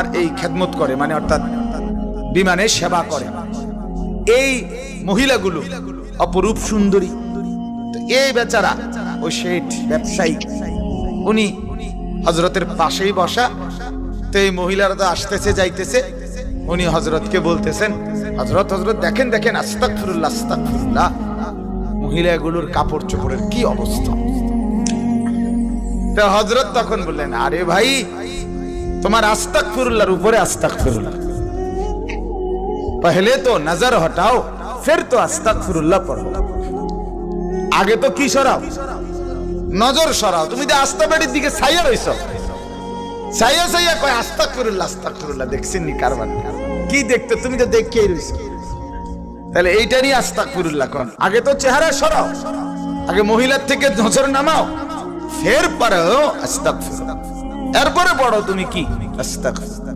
আর এই খেদমত করে, মানে অর্থাৎ বিমানের সেবা করে। এই মহিলাগুলো অপরূপ সুন্দরী। তো এই বেচারা ওই শেঠ ব্যবসায়ী, উনি হযরতের পাশেই বসা। তো এই মহিলারা তো আসতেছে যাইতেছে, উনি হযরতকে বলতেছেন, হযরত হযরত দেখেন দেখেন, আস্তাগফিরুল্লাহ আস্তাগফিরুল্লাহ, মহিলাগুলোর কাপড় চোপড়ের কি অবস্থা। তো হযরত তখন বললেন, আরে ভাই, তোমার আস্তাগফিরুল্লাহর উপরে আস্তাগফিরুল্লাহ, पहले तो नजर हटाओ फिर तो আস্তাগফিরুল্লাহ পড়ো। আগে তো কি সরাও, নজর সরাও। তুমি তো আস্তাবাড়ির দিকে ছাইয়া রইছো, ছাইয়া ছাইয়া কয় আস্তাগফিরুল্লাহ আস্তাগফিরুল্লাহ। দেখছেন নি কারবার কি দেখতে, তুমি তো দেখেই রইছো। তাহলে এইটা নিয়ে আস্তাগফিরুল্লাহ কোন, আগে তো চেহারা সরাও, আগে মহিলার থেকে নজর নামাও, ফের পড়ো আস্তাগফিরুল্লাহ, এরপরে পড়ো তুমি কি আস্তাগফিরুল্লাহ।